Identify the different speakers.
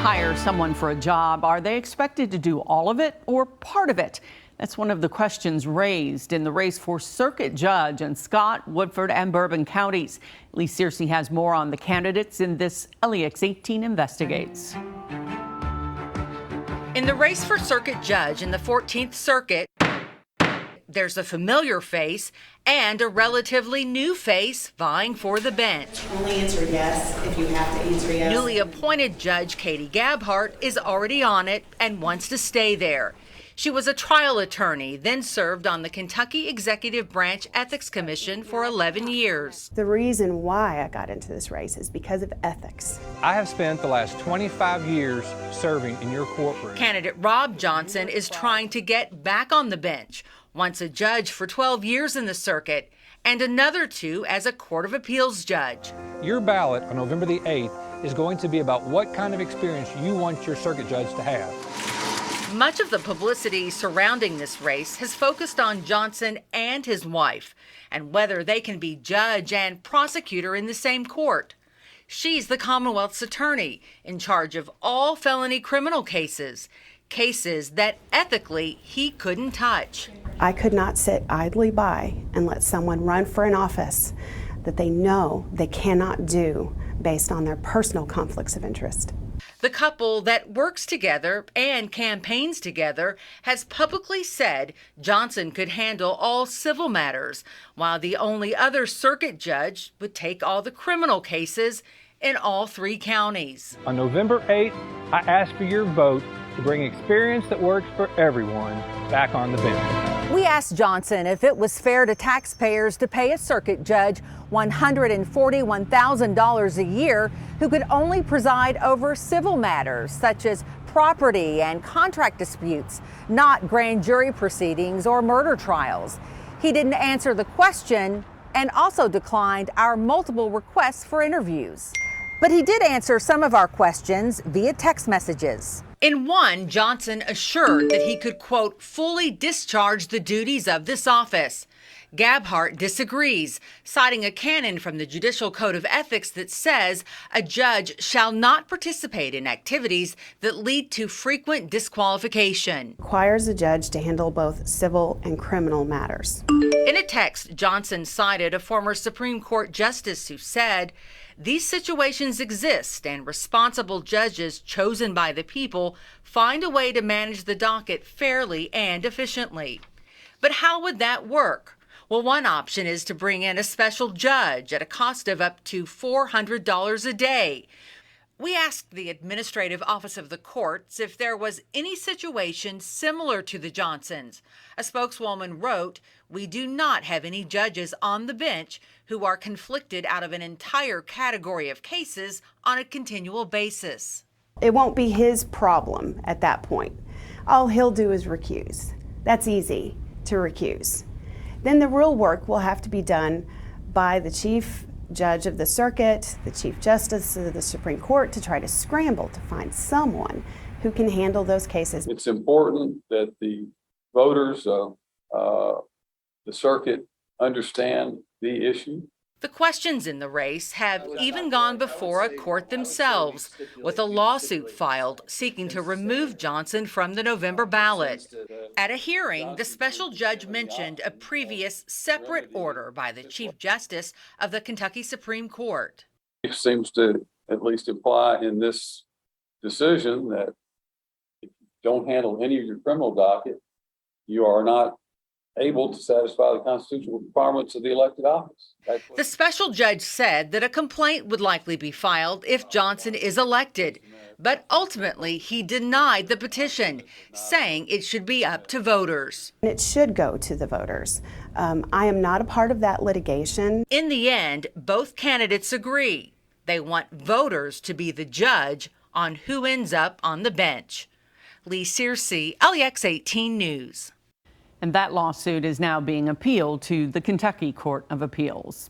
Speaker 1: hire someone for a job, are they expected to do all of it or part of it? That's one of the questions raised in the race for circuit judge in Scott, Woodford, and Bourbon counties. Lee Searcy has more on the candidates in this LEX 18 Investigates.
Speaker 2: In the race for circuit judge in the 14th Circuit, there's a familiar face and a relatively new face vying for the bench.
Speaker 3: Only answer yes if you have to answer yes.
Speaker 2: Newly appointed Judge Katie Gabhart is already on it and wants to stay there. She was a trial attorney, then served on the Kentucky Executive Branch Ethics Commission for 11 years.
Speaker 3: The reason why I got into this race is because of ethics.
Speaker 4: I have spent the last 25 years serving in your courtroom.
Speaker 2: Candidate Rob Johnson is trying to get back on the bench, once a judge for 12 years in the circuit, and another 2 as a Court of Appeals judge.
Speaker 4: Your ballot on November the 8th is going to be about what kind of experience you want your circuit judge to have.
Speaker 2: Much of the publicity surrounding this race has focused on Johnson and his wife and whether they can be judge and prosecutor in the same court. She's the Commonwealth's attorney in charge of all felony criminal cases, cases that ethically he couldn't touch.
Speaker 3: I could not sit idly by and let someone run for an office that they know they cannot do based on their personal conflicts of interest.
Speaker 2: The couple that works together and campaigns together has publicly said Johnson could handle all civil matters, while the only other circuit judge would take all the criminal cases in all 3 counties.
Speaker 4: On November 8th, I ask for your vote to bring experience that works for everyone back on the bench.
Speaker 5: We asked Johnson if it was fair to taxpayers to pay a circuit judge $141,000 a year who could only preside over civil matters such as property and contract disputes, not grand jury proceedings or murder trials. He didn't answer the question and also declined our multiple requests for interviews. But he did answer some of our questions via text messages.
Speaker 2: In one, Johnson assured that he could, quote, fully discharge the duties of this office. Gabhart disagrees, citing a canon from the Judicial Code of Ethics that says a judge shall not participate in activities that lead to frequent disqualification.
Speaker 3: Requires a judge to handle both civil and criminal matters.
Speaker 2: In a text, Johnson cited a former Supreme Court justice who said, "These situations exist, and responsible judges chosen by the people find a way to manage the docket fairly and efficiently." But how would that work? Well, one option is to bring in a special judge at a cost of up to $400 a day. We asked the Administrative Office of the Courts if there was any situation similar to the Johnsons. A spokeswoman wrote, "We do not have any judges on the bench who are conflicted out of an entire category of cases on a continual basis."
Speaker 3: It won't be his problem at that point. All he'll do is recuse. That's easy to recuse. Then the real work will have to be done by the chief judge of the circuit, the chief justice of the Supreme Court, to try to scramble to find someone who can handle those cases.
Speaker 6: It's important that the voters of the circuit understand the issue.
Speaker 2: The questions in the race have even gone before a court themselves, with a lawsuit filed seeking to remove Johnson from the November ballot. At a hearing, the special judge mentioned a previous separate order by the Chief Justice of the Kentucky Supreme Court.
Speaker 6: It seems to at least imply in this decision that if you don't handle any of your criminal docket, you are not able to satisfy the constitutional requirements of the elected office.
Speaker 2: The special judge said that a complaint would likely be filed if Johnson is elected, but ultimately he denied the petition, saying it should be up to voters.
Speaker 3: It should go to the voters. I am not a part of that litigation.
Speaker 2: In the end, both candidates agree. They want voters to be the judge on who ends up on the bench. Lee Searcy, LEX 18 News.
Speaker 1: And that lawsuit is now being appealed to the Kentucky Court of Appeals.